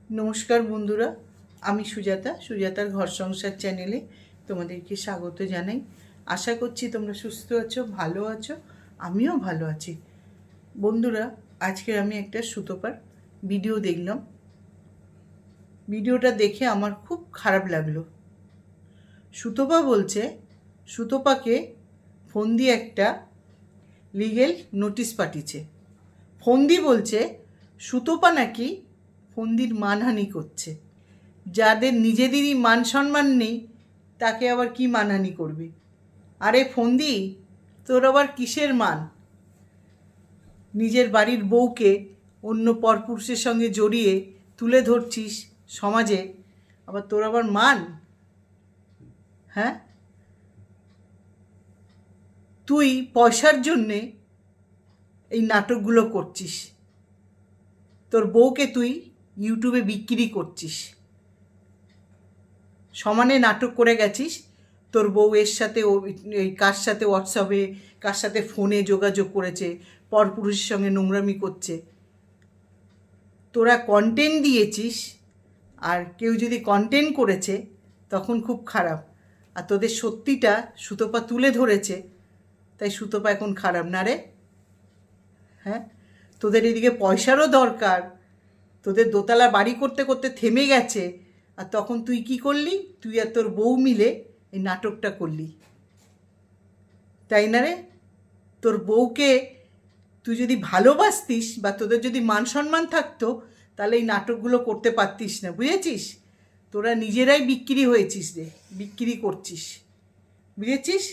নমস্কার বন্ধুরা, আমি সুজাতার ঘর সংসার চ্যানেলে তোমাদেরকে স্বাগত জানাই। আশা করছি তোমরা সুস্থ আছো, ভালো আছো। আমিও ভালো আছি। বন্ধুরা, আজকে আমি একটা সুতোপার ভিডিও দেখলাম। ভিডিওটা দেখে আমার খুব খারাপ লাগলো। সুতোপা বলছে সুতোপাকে ফোন দিয়ে একটা লিগেল নোটিশ পাঠিয়েছে। ফন্দি বলছে সুতোপা নাকি ফন্দির মানহানি করছে। যাদের নিজেদেরই মান সম্মান নেই তাকে আবার কি মানহানি করবে? আরে ফন্দি, তোর আবার কিসের মান? নিজের বাড়ির বউকে অন্য পরপুরুষের সঙ্গে জড়িয়ে তুলে ধরছিস সমাজে, আবার তোর আবার মান? হ্যাঁ, তুই পয়সার জন্যে এই নাটকগুলো করছিস। তোর বউকে তুই ইউটিউবে বিক্রি করছিস। সমানে নাটক করে গেছিস। তোর বউ এর সাথে কার সাথে হোয়াটসঅ্যাপে, কার সাথে ফোনে যোগাযোগ করেছে, পরপুরুষের সঙ্গে নোংরামি করছে। তোরা কন্টেন্ট দিয়েছিস, আর কেউ যদি কন্টেন্ট করেছে তখন খুব খারাপ। আর তোদের সত্যিটা সুতোপা তুলে ধরেছে, তাই সুতোপা এখন খারাপ না রে? হ্যাঁ, তোদের এদিকে পয়সারও দরকার। তোদের দোতলা বাড়ি করতে করতে থেমে গেছে, আর তখন তুই কি করলি? তুই আর তোর বউ মিলে এই নাটকটা করলি, তাই না রে? তোর বউকে তুই যদি ভালোবাসতিস বা তোদের যদি মান সম্মান থাকতো, তাহলে এই নাটকগুলো করতে পারতিস না, বুঝেছিস? তোরা নিজেরাই বিক্রি হয়েছিস রে, বিক্রি করছিস, বুঝেছিস?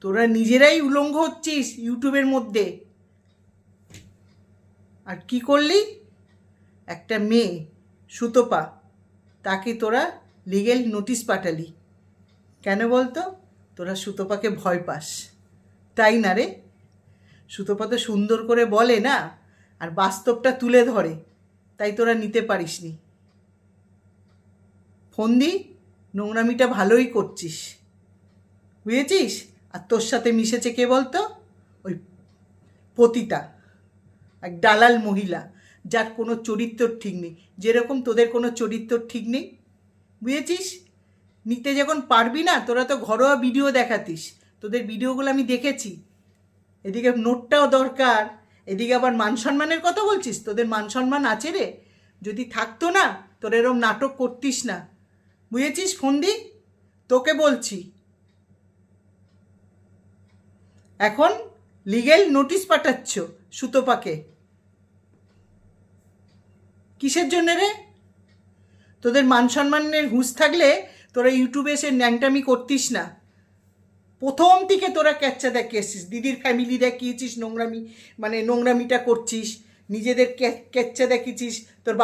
তোরা নিজেরাই উলঙ্গ হচ্ছিস ইউটিউবের মধ্যে। আর কি করলি? একটা মেয়ে সুতোপা, তাকে তোরা লিগেল নোটিশ পাঠালি। কেন বলতো? তোরা সুতোপাকে ভয় পাস, তাই না রে? সুতোপা তো সুন্দর করে বলে না, আর বাস্তবটা তুলে ধরে, তাই তোরা নিতে পারিসনি। ফন্দি, নোংরামিটা ভালোই করছিস, বুঝেছিস? আর তোর সাথে মিশেছে কে বলতো? ওই পতিতা, এক দালাল মহিলা, যার কোনো চরিত্র ঠিক নেই। যেরকম তোদের কোনো চরিত্র ঠিক নেই, বুঝেছিস? নিতে যখন পারবি না, তোরা তো ঘরোয়া ভিডিও দেখাতিস। তোদের ভিডিওগুলো আমি দেখেছি। এদিকে নোটটাও দরকার, এদিকে আবার মান সম্মানের কথা বলছিস। তোদের মান সম্মান আছে রে? যদি থাকতো না, তোর এরম নাটক করতিস না, বুঝেছিস ফন্দি? তোকে বলছি, এখন লিগেল নোটিশ পাঠাচ্ছ সুতোপাকে। কিসের জন্য রে? তোদের মান সম্মানের হুঁশ থাকলে তোরা ইউটিউবে এসে ন্যাংটামি করতিস না। প্রথম থেকে তোরা ক্যাচ্চা দেখিয়েছিস, দিদির ফ্যামিলি দেখিয়েছিস নোংরামি, মানে নোংরামিটা করছিস। নিজেদের ক্যাচ্চা দেখিয়েছিস, তোর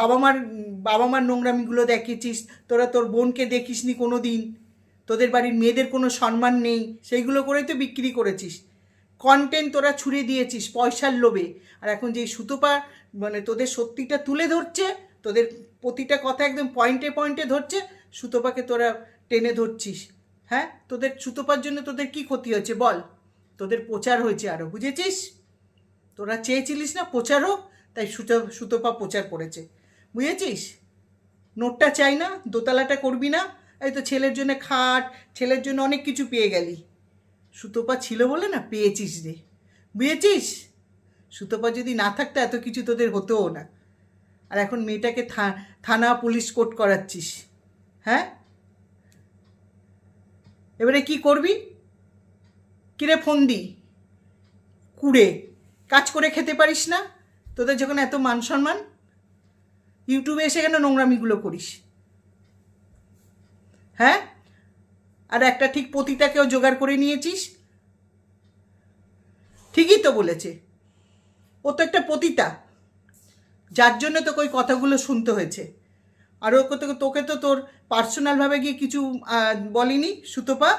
বাবা মার নোংরামিগুলো দেখিয়েছিস। তোরা তোর বোনকে দেখিসনি কোনো দিন। তোদের বাড়ির মেয়েদের কোনো সম্মান নেই, সেইগুলো করেই তো বিক্রি করেছিস। কন্টেন্ট তোরা ছুড়ে দিয়েছিস পয়সার লোভে। আর এখন যে সুতোপা মানে তোদের সত্যিটা তুলে ধরছে, তোদের প্রতিটা কথা একদম পয়েন্টে পয়েন্টে ধরছে, সুতোপাকে তোরা টেনে ধরছিস। হ্যাঁ, তোদের সুতোপার জন্য তোদের কি ক্ষতি হয়েছে বল? তোদের প্রচার হয়েছে আরও, বুঝেছিস? তোরা চেয়েছিলিস না প্রচার হোক, তাই সুতোপা প্রচার করেছে, বুঝেছিস? নোটটা চাই না, দোতলাটা করবি না। এই তো ছেলের জন্য খাট, ছেলের জন্য অনেক কিছু পেয়ে গেলি। সুতোপা ছিল বলে না পেয়েছিস রে, বুঝেছিস? সুতোপা যদি না থাকতো এত কিছু তোদের হতোও না। আর এখন মেয়েটাকে থানা পুলিশ কোর্ট করাচ্ছিস। হ্যাঁ, এবারে কি করবি? কিরে ফন্দি, কুড়ে কাজ করে খেতে পারিস না? তোদের যখন এত মান সম্মান, ইউটিউবে এসে কেন নোংরামিগুলো করিস? হ্যাঁ, আর একটা ঠিক পতিতাকেও জোগাড় করে নিয়েছিস। ঠিকই তো বলেছে, ও তো একটা পতিতা, যার জন্য তোকে ওই কথাগুলো শুনতে হয়েছে। আর তোকে তো তোর পার্সোনালভাবে গিয়ে কিছু বলিনি সুতোপা।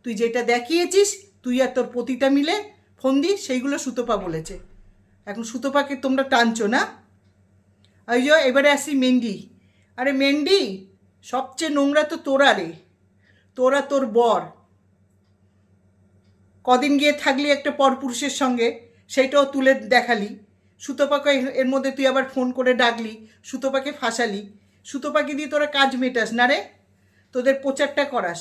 তুই যেটা দেখিয়েছিস, তুই আর তোর পতিতা মিলে ফন্দি, সেইগুলো সুতোপা বলেছে। এখন সুতোপাকে তোমরা টানছো না? ওই যে এবারে আসি মেন্ডি। আরে মেন্ডি, সবচেয়ে নোংরা তো তোরা রে, তোরা তোর বর। কদিন গিয়ে থাকলি একটা পরপুরুষের সঙ্গে, সেইটাও তুলে দেখালি। সুতপাকে এর মধ্যে তুই আবার ফোন করে ডাকলি, সুতপাকে ফাঁসালি, সুতপাকে দিয়ে তোরা কাজ মেটাস না রে, তোদের প্রচারটা করাস।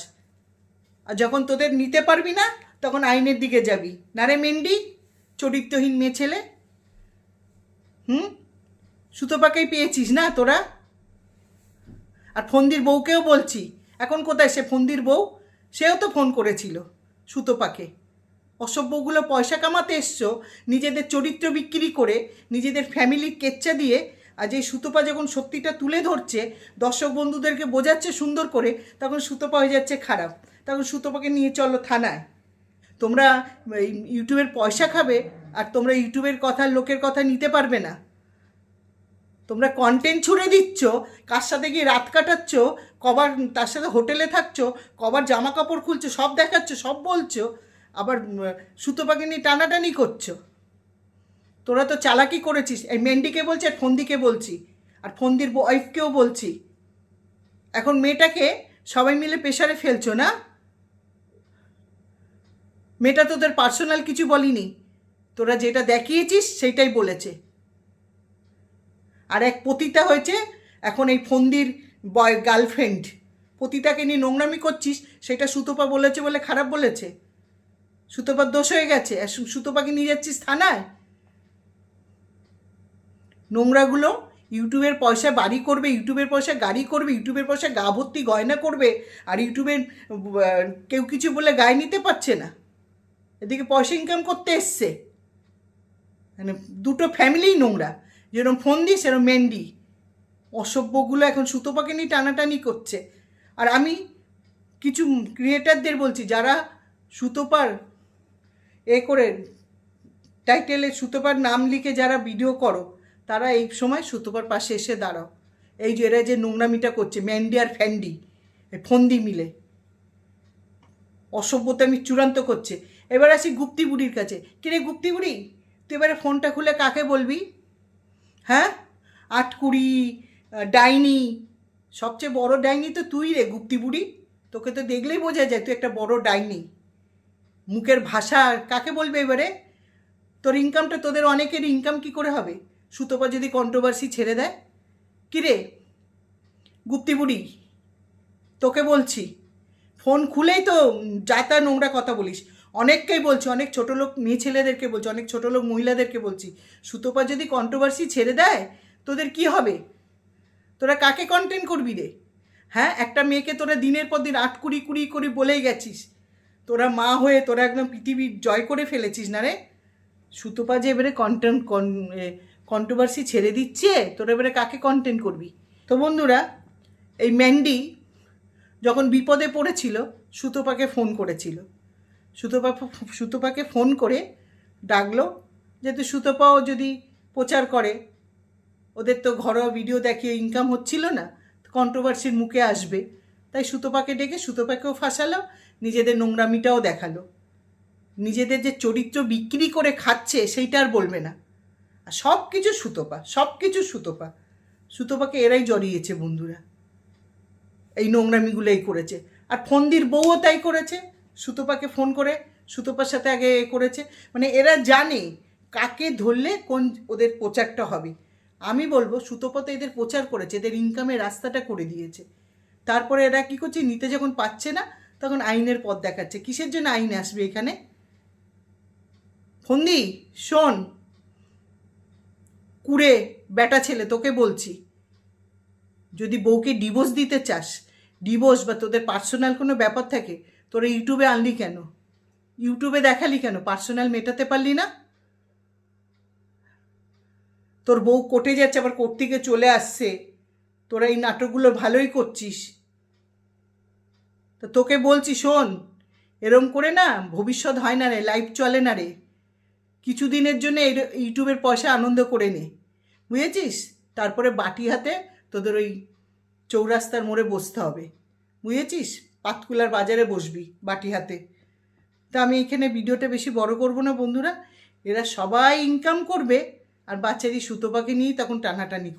আর যখন তোদের নিতে পারবি না তখন আইনের দিকে যাবি না রে মেন্ডি, চরিত্রহীন মেয়ে ছেলে। সুতপাকেই পেয়েছিস না তোরা। আর ফন্দির বউকেও বলছি, এখন কোথায় সে ফন্দির বউ? সেও তো ফোন করেছিল সুতপাকে। অসভ্যগুলো পয়সা কামাতে এসছো, নিজেদের চরিত্র বিক্রি করে, নিজেদের ফ্যামিলির কেচ্চা দিয়ে। আজ এই সুতপা যখন সত্যিটা তুলে ধরছে, দর্শক বন্ধুদেরকে বোঝাচ্ছে সুন্দর করে, তখন সুতপা হয়ে যাচ্ছে খারাপ। তখন সুতপাকে নিয়ে চলো থানায়। তোমরা ইউটিউবের পয়সা খাবে, আর তোমরা ইউটিউবের কথা, লোকের কথা নিতে পারবে না। তোমরা কন্টেন্ট ছুড়ে দিচ্ছ, কার সাথে গিয়ে রাত কাটাচ্ছ, কবার তার সাথে হোটেলে থাকছো, কবার জামা কাপড় খুলছো, সব দেখাচ্ছ, সব বলছো, আবার সুতপাকে নিয়ে টানাটানি করছো। তোরা তো চালাকি করেছিস। এই মেন্ডিকে বলছি, আর ফন্দিকে বলছি, আর ফন্দির ওয়াইফকেও বলছি। এখন মেয়েটাকে সবাই মিলে প্রেশারে ফেলছো না? মেয়েটা তোদের পার্সোনাল কিছু বলিনি, তোরা যেটা দেখিয়েছিস সেইটাই বলেছে। আর এক পতিতা হয়েছে এখন এই ফন্দির গার্লফ্রেন্ড। পতিতাকে নিয়ে নোংরামি করছিস, সেটা সুতপা বলেছে বলে খারাপ বলেছে? সুতপার দোষ হয়ে গেছে, আর সুতপাকে নিয়ে যাচ্ছিস থানায়। নোংরাগুলো ইউটিউবের পয়সা বাড়ি করবে, ইউটিউবের পয়সা গাড়ি করবে, ইউটিউবের পয়সা গা ভর্তি গয়না করবে, আর ইউটিউবের কেউ কিছু বলে গায়ে নিতে পারছে না। এদিকে পয়সা ইনকাম করতে এসছে। মানে দুটো ফ্যামিলিই নোংরা, যেরকম ফন্দি সেরকম মেন্ডি। অসভ্যগুলো এখন সুতপাকে নিয়ে টানাটানি করছে। আর আমি কিছু ক্রিয়েটারদের বলছি, যারা সুতপার করে টাইটেলে সুতপার নাম লিখে যারা ভিডিও করো, তারা এই সময় সুতপার পাশে এসে দাঁড়াও। এই যে এরা যে নোংরামিটা করছে, ম্যান্ডি আর ফ্যান্ডি, ফন্দি মিলে অসভ্যতা আমি চূড়ান্ত করছে। এবার আসি গুপ্তি বুড়ির কাছে। কিরে গুপ্তি বুড়ি, তুই এবারে ফোনটা খুলে কাকে বলবি? হ্যাঁ, আটকুড়ি, ডাইনি, সবচেয়ে বড় ডাইনি তো তুই রে গুপ্তি বুড়ি। তোকে তো দেখলেই বোঝা যায় তুই একটা বড় ডাইনি। মুখের ভাষা কাকে বলবে এবারে? তোর ইনকামটা, তোদের অনেকের ইনকাম কি করে হবে সুতপা যদি কন্ট্রোভার্সি ছেড়ে দেয়? কিরে গুপ্তি বুড়ি, তোকে বলছি, ফোন খুলেই তো যা তা নোংরা কথা বলিস। অনেককেই বলছি, অনেক ছোটো লোক মেয়ে ছেলেদেরকে বলছি, অনেক ছোটো লোক মহিলাদেরকে বলছি, সুতপা যদি কন্ট্রোভার্সি ছেড়ে দেয় তোদের কি হবে? তোরা কাকে কন্টেন্ট করবি রে? হ্যাঁ, একটা মেয়েকে তোরা দিনের পর দিন কুড়ি করে বলেই গেছিস। তোরা মা হয়ে তোরা একদম পৃথিবী জয় করে ফেলেছিস না রে। সুতপা যে এবারে কন্ট্রোভার্সি ছেড়ে দিচ্ছে, তোরা এবারে কাকে কন্টেন্ট করবি? তো বন্ধুরা, এই ম্যান্ডি যখন বিপদে পড়েছিল সুতপাকে ফোন করেছিল। সুতপাকে ফোন করে ডাকলো, যেহেতু সুতপাও যদি প্রচার করে, ওদের তো ঘরোয়া ভিডিও দেখিয়ে ইনকাম হচ্ছিল না, কন্ট্রোভার্সির মুখে আসবে, তাই সুতপাকে ডেকে সুতপাকেও ফাঁসালো, নিজেদের নোংরামিটাও দেখালো। নিজেদের যে চরিত্র বিক্রি করে খাচ্ছে সেইটা আর বলবে না। আর সব কিছু সুতপা, সব কিছু সুতপা। সুতপাকে এরাই জড়িয়েছে বন্ধুরা, এই নোংরামিগুলোই করেছে। আর ফন্দির বউও তাই করেছে, সুতপাকে ফোন করে সুতপার সাথে আগে করেছে। মানে এরা জানে কাকে ধরলে কোন ওদের প্রচারটা হবে। আমি বলবো সুতপা তো এদের প্রচার করেছে, এদের ইনকামের রাস্তাটা করে দিয়েছে। তারপরে এরা কী করছে, নিতে যখন পাচ্ছে না তখন আইনের পথ দেখাচ্ছে। কিসের জন্য আইন আসবে এখানে? ফন্দি শোন, কুড়ে বেটা ছেলে, তোকে বলছি, যদি বউকে ডিভোর্স দিতে চাস, ডিভোর্স বা তোদের পার্সোনাল কোনো ব্যাপার থাকে, তোরা ইউটিউবে আনলি কেন? ইউটিউবে দেখালি কেন? পার্সোনাল মেটাতে পারলি না? তোর বউ কোর্টে যাচ্ছে, আবার কোর্ট থেকে চলে আসছে, তোরা এই নাটকগুলো ভালোই করছিস। তো তোকে বলছি শোন, এরম করে না ভবিষ্যৎ হয় না রে, লাইফ চলে না রে। কিছুদিনের জন্য ইউটিউবের পয়সা আনন্দ করে নে, বুঝেছিস? তারপরে বাটি হাতে তোদের ওই চৌরাস্তার মোড়ে বসতে হবে, বুঝেছিস? পাতকুলার বাজারে বসবি বাটি হাতে। তা আমি এখানে ভিডিওটা বেশি বড় করব না বন্ধুরা। এরা সবাই ইনকাম করবে, আর বাচ্চারি সুতপাকে নিয়েই তখন টানাটানি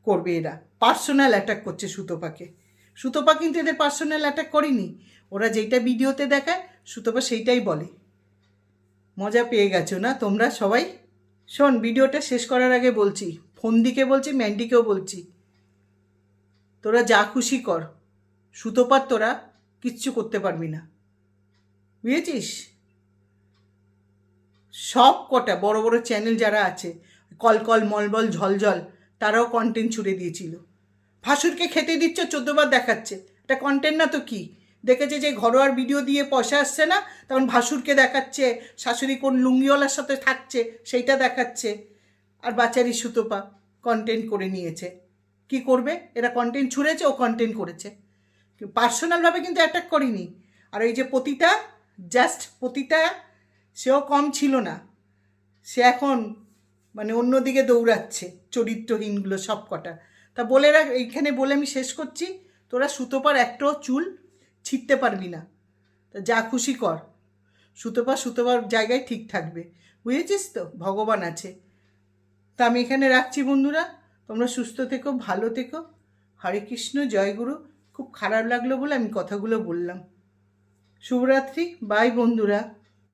করবে। এরা পার্সোনাল অ্যাটাক করছে সুতপাকে। সুতপা কিন্তু এদের পার্সোনাল অ্যাটাক করেনি, ওরা যেইটা ভিডিওতে দেখায় সুতপা সেইটাই বলে। মজা পেয়ে গেছো না তোমরা সবাই? শোন, ভিডিওটা শেষ করার আগে বলছি, ফন্দিকে বলছি, ম্যান্ডিকেও বলছি, তোরা যা খুশি কর, সুতোপাত তোরা কিচ্ছু করতে পারবি না, বুঝেছিস? সব কটা বড় বড় চ্যানেল যারা আছে, কলকল মলবল ঝলঝল, তারাও কন্টেন্ট ছুড়ে দিয়েছিল। ভাসুরকে খেতে দিচ্ছে, 14বার দেখাচ্ছে, এটা কন্টেন্ট না তো কি? দেখেছে যে ঘরোয়ার ভিডিও দিয়ে পয়সা আসছে না, তখন ভাসুরকে দেখাচ্ছে, শাশুড়ি কোন লুঙ্গিওয়ালার সাথে থাকছে সেইটা দেখাচ্ছে। আর বাচ্চারই সুতোপা কন্টেন্ট করে নিয়েছে। কি করবে? এরা কন্টেন্ট ছুঁড়েছে, ও কন্টেন্ট করেছে, পার্সোনালভাবে কিন্তু অ্যাটাক করিনি। আর এই যে পতিতা, সেও কম ছিল না, সে এখন মানে অন্যদিকে দৌড়াচ্ছে, চরিত্রহীনগুলো সব কটা। তা বলে রাখ, এইখানে বলে আমি শেষ করছি, তোরা সুতোপার একটাও চুল ছিঁড়তে পারবি না। তা যা খুশি কর, সুতোপার জায়গায় ঠিক থাকবে, বুঝেছিস তো? ভগবান আছে। তা আমি এখানে রাখছি বন্ধুরা, তোমরা সুস্থ থেকো, ভালো থেকো। হরে কৃষ্ণ, জয় গুরু। খুব খারাপ লাগলো বলে আমি কথাগুলো বললাম। শুভরাত্রি, বাই বন্ধুরা।